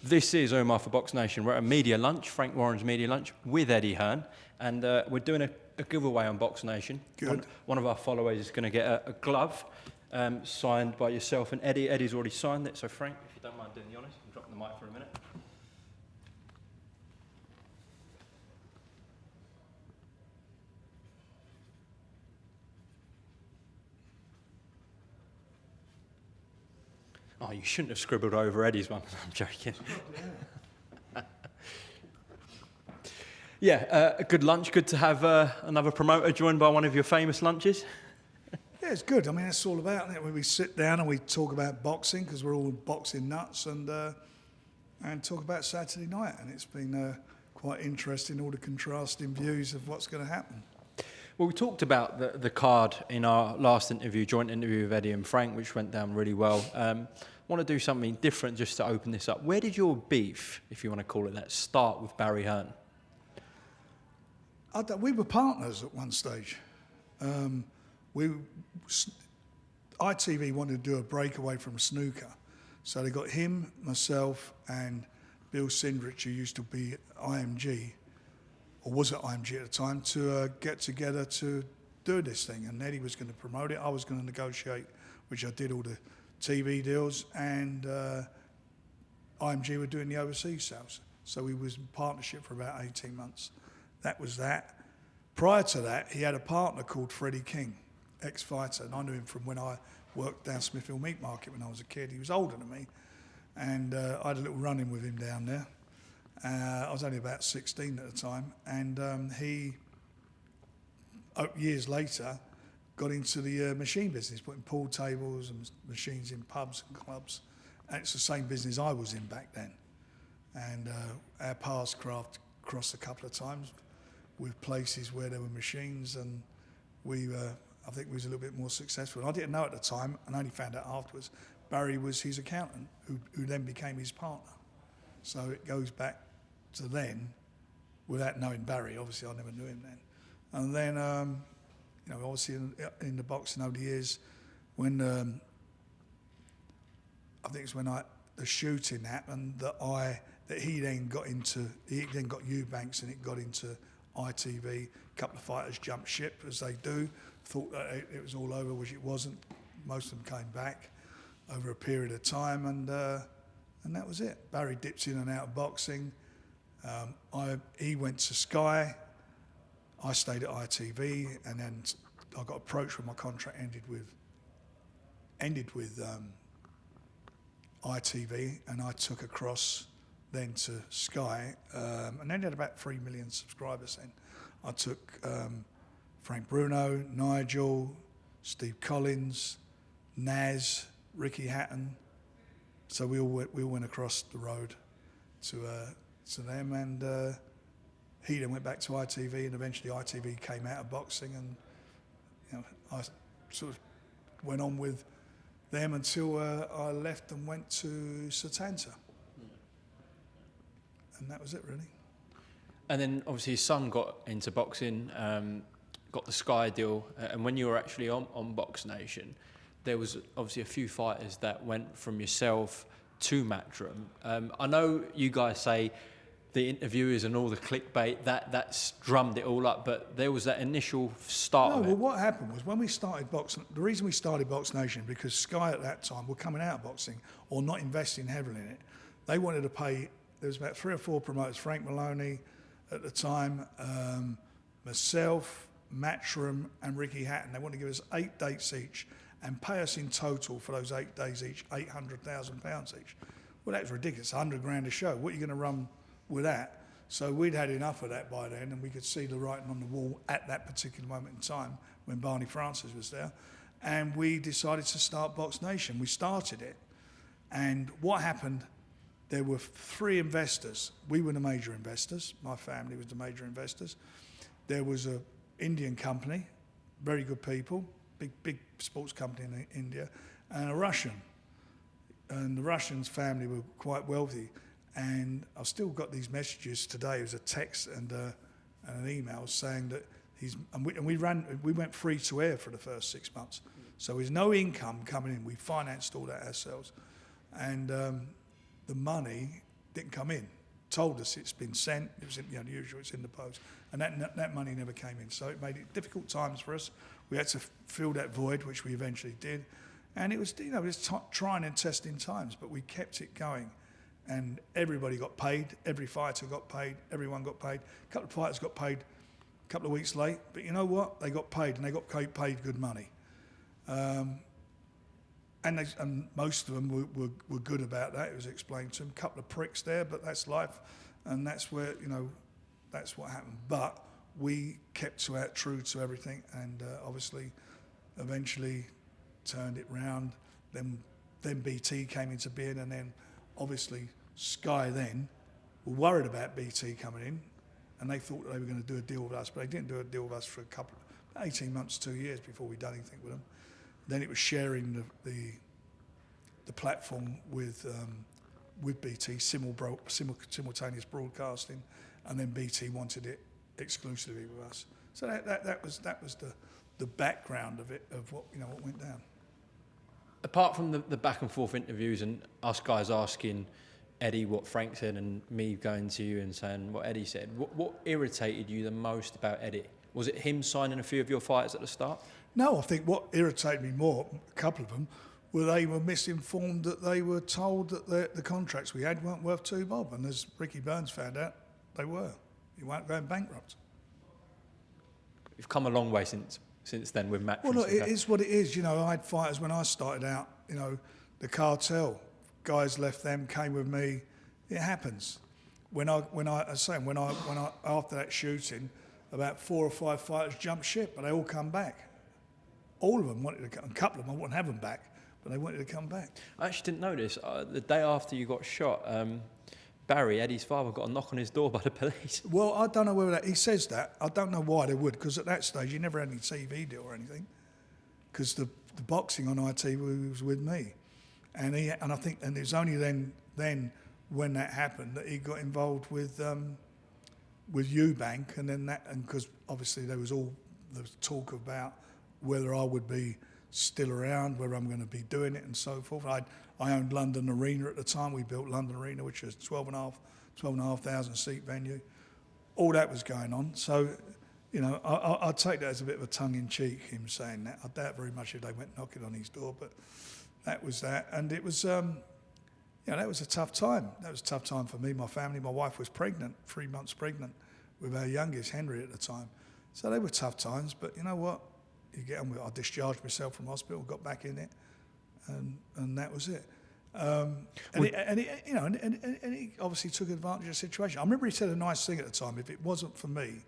This is Umar for BoxNation. We're at a media lunch, Frank Warren's media lunch, with Eddie Hearn, and we're doing a giveaway on BoxNation. Good. One of our followers is going to get a glove signed by yourself and Eddie. Eddie's already signed it, so Frank, if you don't mind doing the honours, I'm dropping the mic for a minute. Oh, you shouldn't have scribbled over Eddie's one. I'm joking. Yeah, a good lunch. Good to have another promoter joined by one of your famous lunches. Yeah, it's good. I mean, that's all about, isn't it? When we sit down and we talk about boxing, because we're all boxing nuts, and talk about Saturday night. And it's been quite interesting, all the contrasting views of what's going to happen. Well, we talked about the card in our last interview, joint interview with Eddie and Frank, which went down really well. Want to do something different just to open this up. Where did your beef, if you want to call it that, start with Barry Hearn? We were partners at one stage. ITV wanted to do a breakaway from snooker. So they got him, myself, and Bill Sindrich, who used to be at IMG, or was at IMG at the time, to get together to do this thing. And Eddie was going to promote it. I was going to negotiate, which I did all the TV deals, and IMG were doing the overseas sales. So we was in partnership for about 18 months. That was that. Prior to that, he had a partner called Freddie King, ex-fighter, and I knew him from when I worked down Smithfield Meat Market when I was a kid. He was older than me, and I had a little run-in with him down there. I was only about 16 at the time, and he, years later, got into the machine business, putting pool tables and machines in pubs and clubs. And it's the same business I was in back then. And our paths crossed a couple of times with places where there were machines, and I think we was a little bit more successful. And I didn't know at the time, and only found out afterwards, Barry was his accountant, who then became his partner. So it goes back to then, without knowing Barry. Obviously, I never knew him then. And then, obviously in the boxing over the years, when I think it's when the shooting happened that he then got Eubanks, and it got into ITV. A couple of fighters jumped ship, as they do. Thought that it was all over, which it wasn't. Most of them came back over a period of time, and that was it. Barry dipped in and out of boxing. He went to Sky. I stayed at ITV, and then I got approached when my contract ended with ITV, and I took across then to Sky, and then had about 3 million subscribers then. I took Frank Bruno, Nigel, Steve Collins, Naz, Ricky Hatton. So we all went across the road to them, and he then went back to ITV, and eventually ITV came out of boxing, and I sort of went on with them until I left and went to Setanta. And that was it, really. And then obviously his son got into boxing, got the Sky deal, and when you were actually on BoxNation, there was obviously a few fighters that went from yourself to Matchroom. I know you guys say the interviewers and all the clickbait, that's drummed it all up, but there was that initial start of it. Well, what happened was when we started boxing, the reason we started BoxNation, because Sky at that time were coming out of boxing or not investing heavily in it. They wanted to pay, there was about 3 or 4 promoters, Frank Maloney at the time, myself, Matchroom and Ricky Hatton. They wanted to give us 8 dates each and pay us in total for those 8 days each, £800,000 each. Well, that's ridiculous, 100 grand a show. What are you going to run with that? So we'd had enough of that by then, and we could see the writing on the wall at that particular moment in time when Barney Francis was there. And we decided to start BoxNation. We started it. And what happened, there were 3 investors. We were the major investors. My family was the major investors. There was an Indian company, very good people, big sports company in India, and a Russian. And the Russian's family were quite wealthy. And I've still got these messages today. It was a text and an email saying that we went free to air for the first 6 months. So there's no income coming in. We financed all that ourselves. And the money didn't come in. Told us it's been sent. It was in, the usual. It's in the post, and that money never came in. So it made it difficult times for us. We had to fill that void, which we eventually did, and it was trying and testing times, but we kept it going, and everybody got paid. Every fighter got paid. Everyone got paid. A couple of fighters got paid a couple of weeks late, but you know what? They got paid, and they got paid good money. And most of them were good about that. It was explained to them. A couple of pricks there, but that's life, and that's where that's what happened. But we kept true to everything, and obviously, eventually, turned it round. Then BT came into being, and then obviously Sky then were worried about BT coming in, and they thought they were going to do a deal with us, but they didn't do a deal with us for 18 months, 2 years before we done anything with them. Then it was sharing the platform with BT, simultaneous broadcasting, and then BT wanted it exclusively with us. So that was the background of it, of what went down. Apart from the back and forth interviews and us guys asking Eddie what Frank said and me going to you and saying what Eddie said, what irritated you the most about Eddie? Was it him signing a few of your fighters at the start? No, I think what irritated me more, a couple of them, were they were misinformed that they were told that the contracts we had weren't worth 2 bob. And as Ricky Burns found out, they were. You weren't going bankrupt. You've come a long way since then with Matt. Well, look, it is what it is. I had fighters when I started out, the cartel, guys left them, came with me. It happens. When I after that shooting, about 4 or 5 fighters jumped ship, but they all come back. All of them wanted to come. A couple of them, I wouldn't have them back, but they wanted to come back. I actually didn't know this. The day after you got shot, Barry, Eddie's father, got a knock on his door by the police. Well, I don't know whether he says that. I don't know why they would, because at that stage, he never had any TV deal or anything, because the boxing on ITV was with me. And it was only then when that happened that he got involved with Eubank, and because obviously there was talk about whether I would be still around, whether I'm going to be doing it and so forth. I owned London Arena at the time. We built London Arena, which was 12,500 seat venue. All that was going on. So, I take that as a bit of a tongue-in-cheek, him saying that. I doubt very much if they went knocking on his door, but that was that. And it was, that was a tough time. That was a tough time for me, my family. My wife was pregnant, 3 months pregnant, with our youngest, Henry, at the time. So they were tough times, but you know what? You get on with it. I discharged myself from hospital, got back in it, and that was it. He obviously took advantage of the situation. I remember he said a nice thing at the time. If it wasn't for me,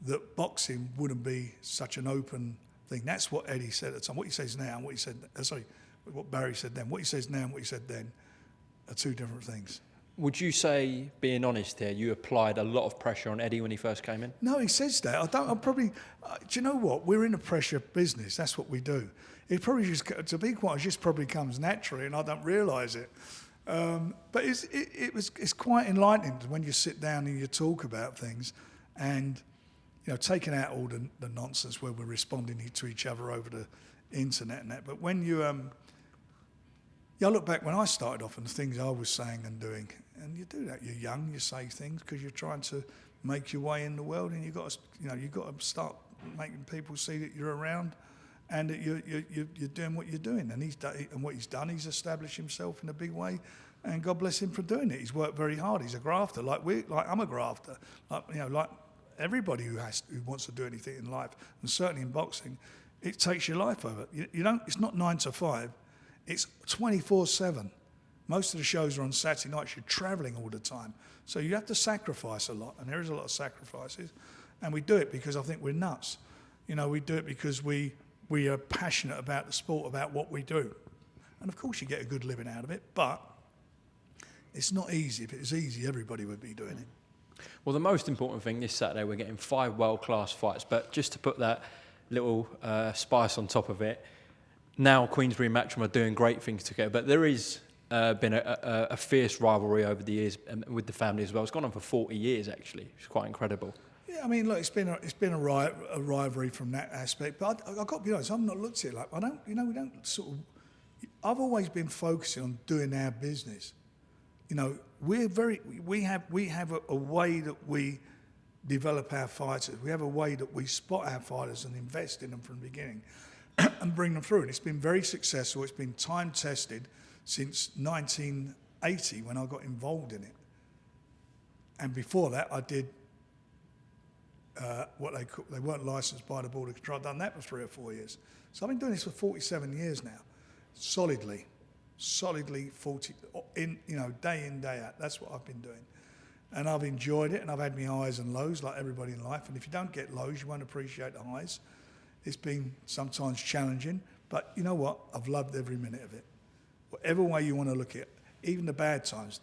that boxing wouldn't be such an open thing. That's what Eddie said at the time. What he says now and what he said, what Barry said then. What he says now and what he said then are two different things. Would you say, being honest here, you applied a lot of pressure on Eddie when he first came in? No, he says that. I'm probably. Do you know what? We're in a pressure business. That's what we do. It probably just, to be quite honest, just probably comes naturally, and I don't realise it. But it's quite enlightening when you sit down and you talk about things, and taking out all the nonsense where we're responding to each other over the internet and that. But when you I look back when I started off and the things I was saying and doing, and you do that. You're young, you say things because you're trying to make your way in the world, and you've got to start making people see that you're around and that you're doing what you're doing. And what he's done, he's established himself in a big way, and God bless him for doing it. He's worked very hard. He's a grafter, like I'm a grafter, like everybody who wants to do anything in life, and certainly in boxing, it takes your life over. You don't. It's not 9 to 5. It's 24/7. Most of the shows are on Saturday nights. You're travelling all the time. So you have to sacrifice a lot, and there is a lot of sacrifices. And we do it because I think we're nuts. We do it because we are passionate about the sport, about what we do. And of course you get a good living out of it, but it's not easy. If it was easy, everybody would be doing it. Well, the most important thing this Saturday, we're getting 5 world-class fights. But just to put that little spice on top of it, now Queensberry and Matchroom are doing great things together, but there is been a fierce rivalry over the years with the family as well. It's gone on for 40 years, actually. It's quite incredible. Yeah, I mean, look, it's been a rivalry from that aspect. But I've got to be honest, I've not looked at it we don't sort of. I've always been focusing on doing our business. you know, we have a way that we develop our fighters. We have a way that we spot our fighters and invest in them from the beginning and bring them through. And it's been very successful. It's been time tested since 1980 when I got involved in it. And before that, I did what they weren't licensed by the Border Control. I've done that for 3 or 4 years. So I've been doing this for 47 years now, solidly 40 day in, day out. That's what I've been doing, and I've enjoyed it. And I've had my highs and lows like everybody in life. And if you don't get lows, you won't appreciate the highs. It's been sometimes challenging, but you know what? I've loved every minute of it. Whatever way you want to look at it, even the bad times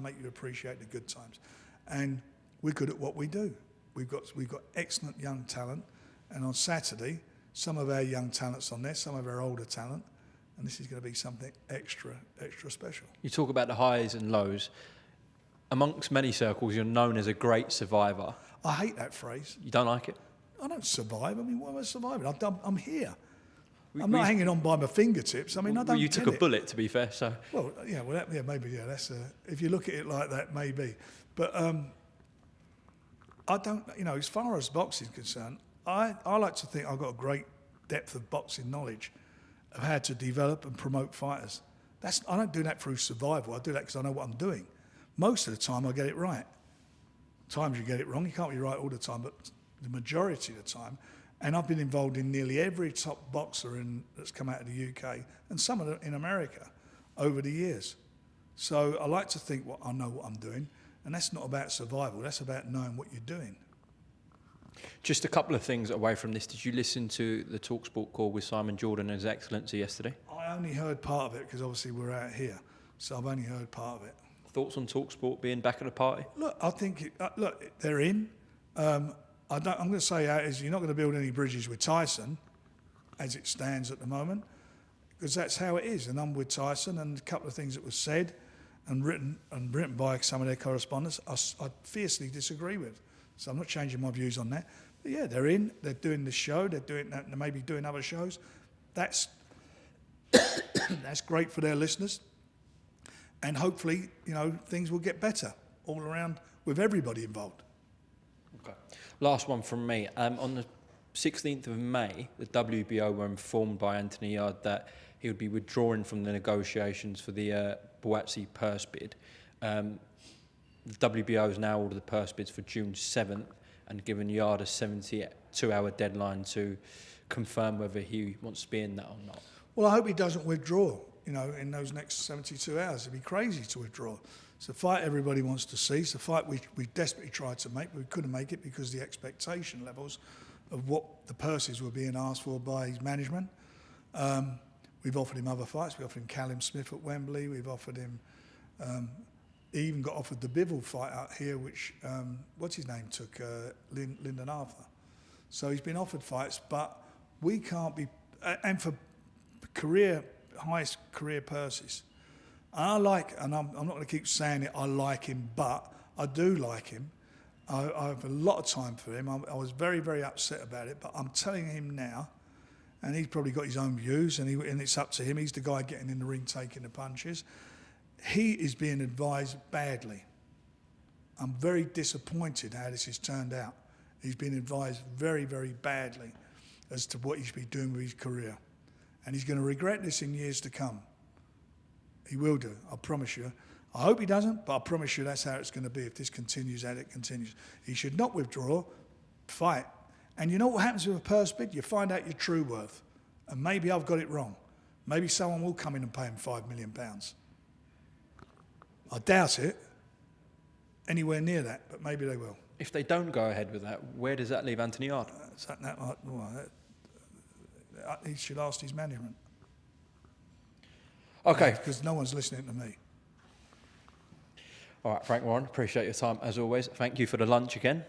make you appreciate the good times. And we're good at what we do. We've got excellent young talent, and on Saturday, some of our young talent's on there, some of our older talent, and this is going to be something extra special. You talk about the highs and lows. Amongst many circles, you're known as a great survivor. I hate that phrase. You don't like it? I don't survive. I mean, what am I surviving? I'm here. I'm not hanging on by my fingertips. I mean, I don't. Well, you took a bullet, to be fair. So. Well, yeah. Well, maybe. Yeah, that's if you look at it like that, maybe. But I don't. You know, as far as boxing is concerned, I like to think I've got a great depth of boxing knowledge of how to develop and promote fighters. I don't do that through survival. I do that because I know what I'm doing. Most of the time, I get it right. Times you get it wrong. You can't be right all the time, but the majority of the time. And I've been involved in nearly every top boxer that's come out of the UK and some of them in America over the years. So I like to think I know what I'm doing, and that's not about survival. That's about knowing what you're doing. Just a couple of things away from this. Did you listen to the TalkSport call with Simon Jordan and His Excellency yesterday? I only heard part of it because obviously we're out here, so I've only heard part of it. Thoughts on TalkSport being back at the party? Look, I think they're in. I'm going to say you're not going to build any bridges with Tyson, as it stands at the moment, because that's how it is. And I'm with Tyson, and a couple of things that were said and written by some of their correspondents, I fiercely disagree with. So I'm not changing my views on that. But yeah, they're in. They're doing this show. They're doing that. They may be doing other shows. That's that's great for their listeners. And hopefully, things will get better all around with everybody involved. Okay. Last one from me. On the 16th of May, the WBO were informed by Anthony Yarde that he would be withdrawing from the negotiations for the Buatsi purse bid. The WBO has now ordered the purse bids for June 7th and given Yarde a 72-hour deadline to confirm whether he wants to be in that or not. Well, I hope he doesn't withdraw, in those next 72 hours. It'd be crazy to withdraw. It's the fight everybody wants to see. It's the fight we desperately tried to make, but we couldn't make it because of the expectation levels of what the purses were being asked for by his management. We've offered him other fights. We offered him Callum Smith at Wembley. We've offered him... he even got offered the Bivol fight out here, which, what's his name, took Lyndon Arthur. So he's been offered fights, but we can't be... And for highest career purses. And I'm not going to keep saying it, I like him, but I do like him. I have a lot of time for him. I was very, very upset about it, but I'm telling him now, and he's probably got his own views, and it's up to him. He's the guy getting in the ring, taking the punches. He is being advised badly. I'm very disappointed how this has turned out. He's been advised very, very badly as to what he should be doing with his career. And he's going to regret this in years to come. He will do, I promise you. I hope he doesn't, but I promise you that's how it's going to be if this continues as it continues. He should not withdraw, fight. And you know what happens with a purse bid? You find out your true worth. And maybe I've got it wrong. Maybe someone will come in and pay him £5 million. I doubt it, anywhere near that, but maybe they will. If they don't go ahead with that, where does that leave Anthony Yarde? He should ask his management. Okay. Because no one's listening to me. All right, Frank Warren, appreciate your time as always. Thank you for the lunch again.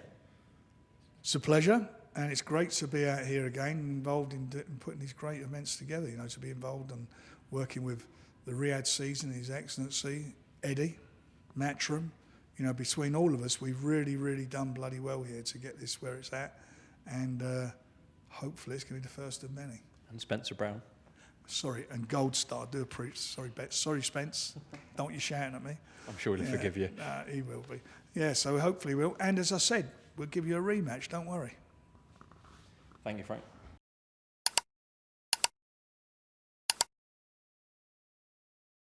It's a pleasure, and it's great to be out here again, involved in putting these great events together, to be involved and working with the Riyadh season, His Excellency, Eddie, Matchroom. Between all of us, we've really, really done bloody well here to get this where it's at, and hopefully it's going to be the first of many. And Spencer Brown. Sorry, and Gold Star. Do appreciate. Sorry, sorry, Spence. Don't want you shouting at me. I'm sure he'll forgive you. He will be. Yeah, so hopefully we'll. And as I said, we'll give you a rematch. Don't worry. Thank you, Frank.